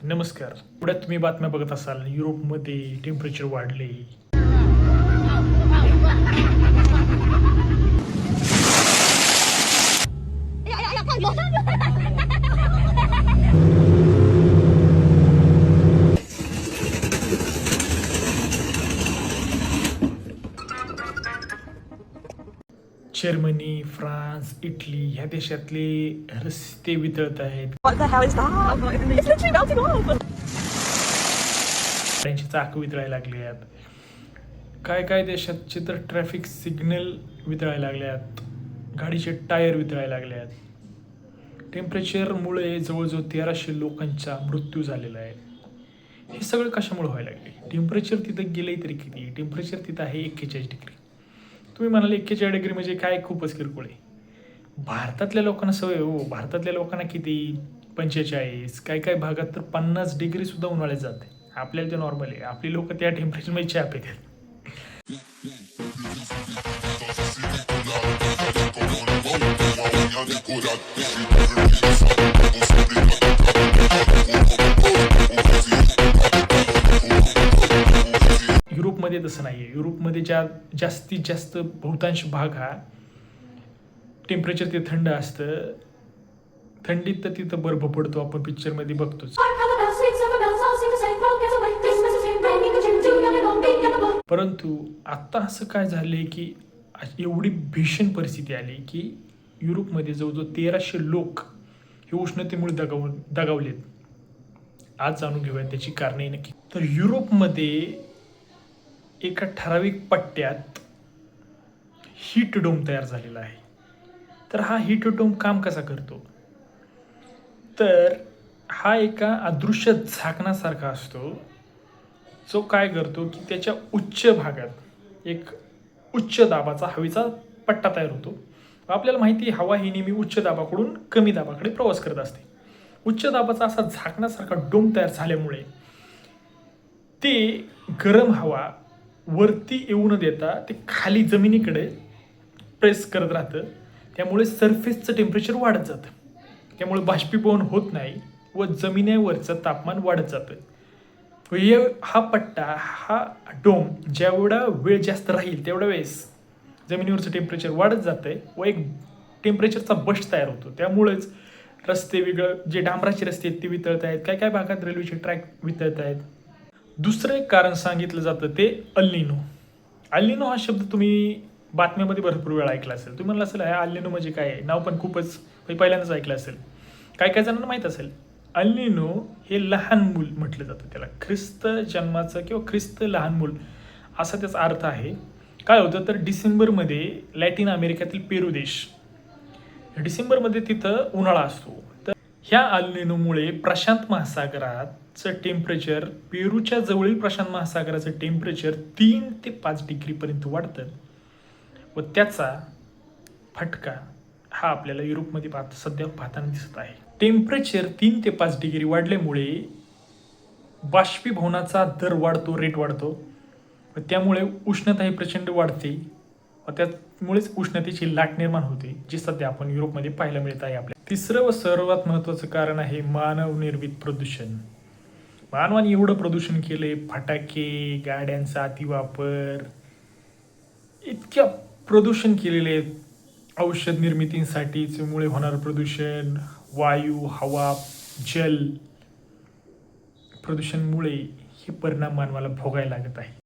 नमस्कार. पुढे तुम्ही बातम्या बघत असाल युरोपमध्ये टेम्परेचर वाढले. जर्मनी, फ्रान्स, इटली ह्या देशातले रस्ते वितळत आहेत. What the hell is that? It's literally melting off. त्यांची चाक वितळायला लागली आहेत. काय देशातचे तर ट्रॅफिक सिग्नल वितळायला लागले आहेत. गाडीचे टायर वितळायला लागले आहेत. टेम्परेचरमुळे जवळजवळ 1300 लोकांचा मृत्यू झालेला आहे. हे सगळं कशामुळे व्हायला लागले? टेम्परेचर तिथं गेले तरी किती? टेम्परेचर तिथं आहे 41 डिग्री. तुम्ही म्हणाले 41 डिग्री म्हणजे काय, खूपच किरकोळ आहे. भारतातल्या लोकांना सवय हो. भारतातल्या लोकांना किती 45, काय भागात तर 50 डिग्री सुद्धा उन्हाळ्यात जाते. आपल्याला ते नॉर्मल आहे. आपली लोक त्या टेम्परेचरमध्ये चहा पितात. युरोपमध्ये तसं नाही आहे. युरोपमध्ये जास्तीत जास्त बहुतांश भाग हा टेम्परेचर ते थंड असतं. थंडीत तर तिथं बर्फ पडतो, आपण पिक्चरमध्ये बघतोच. परंतु आता असं काय झालंय की एवढी भीषण परिस्थिती आली की युरोपमध्ये जवळजवळ 1300 लोक हे उष्णतेमुळे दगावलेत. आज जाणून घेऊया त्याची कारणे नक्की. तर युरोपमध्ये एका ठराविक पट्ट्यात हीट डोम तयार झालेला आहे. तर हा हीट डोम काम कसा करतो? तर हा एका अदृश्य झाकणासारखा असतो, जो काय करतो की त्याच्या उच्च भागात एक उच्च दाबाचा हवेचा पट्टा तयार होतो. आपल्याला माहिती आहे, हवा ही नेहमी उच्च दाबाकडून कमी दाबाकडे प्रवास करत असते. उच्च दाबाचा असा झाकणासारखा डोम तयार झाल्यामुळे ते गरम हवा वरती येऊ न देता ते खाली जमिनीकडे प्रेस करत राहतं. त्यामुळे सरफेसचं टेम्परेचर वाढत जातं. त्यामुळे बाष्पीभवन होत नाही व जमिनीवरचं तापमान वाढत जातं. हा पट्टा, हा डोम जेवढा वेळ जास्त राहील तेवढ्या वेळेस जमिनीवरचं टेम्परेचर वाढत जातंय व एक टेम्परेचरचा बस्ट तयार होतो. त्यामुळेच रस्ते जे डांबराचे रस्ते आहेत ते वितळत आहेत. काय भागात रेल्वेचे ट्रॅक वितळत आहेत. दुसरं एक कारण सांगितलं जातं ते अल निनो. अल निनो हा शब्द तुम्ही बातम्यामध्ये भरपूर वेळा ऐकला असेल. तुम्ही म्हणलं असेल अल निनो म्हणजे काय आहे, नाव पण खूपच पहिल्यांदाच ऐकलं असेल. काय जणांना माहीत असेल. अल निनो हे लहान मूल म्हटलं जातं. त्याला ख्रिस्त जन्माचं किंवा ख्रिस्त लहान मूल असा त्याचा अर्थ आहे. काय होतं तर डिसेंबरमध्ये लॅटिन अमेरिकेतील पेरू देश, डिसेंबरमध्ये तिथं उन्हाळा असतो. तर ह्या अल निनोमुळे प्रशांत महासागराचं टेम्परेचर, पेरूच्या जवळील प्रशांत महासागराचं टेम्परेचर 3 ते 5 डिग्रीपर्यंत वाढतं व त्याचा फटका हा आपल्याला युरोपमध्ये सध्या पाहताना दिसत आहे. टेम्परेचर 3 ते 5 डिग्री वाढल्यामुळे बाष्पीभवनाचा दर वाढतो, रेट वाढतो व त्यामुळे उष्णता ही प्रचंड वाढते व त्यामुळेच उष्णतेची लाट निर्माण होते, जी सध्या आपण युरोपमध्ये पाहायला मिळत आहे आपल्याला. तिसरं व सर्वात महत्त्वाचं कारण आहे मानवनिर्मित प्रदूषण. मानवाने एवढं प्रदूषण केले, फटाके, गाड्यांचा अतिवापर, इतक्या प्रदूषण केलेले आहेत. औषध निर्मितींसाठीमुळे होणारं प्रदूषण, वायू, हवा, जल प्रदूषणमुळे हे परिणाम मानवाला भोगायला लागत आहे.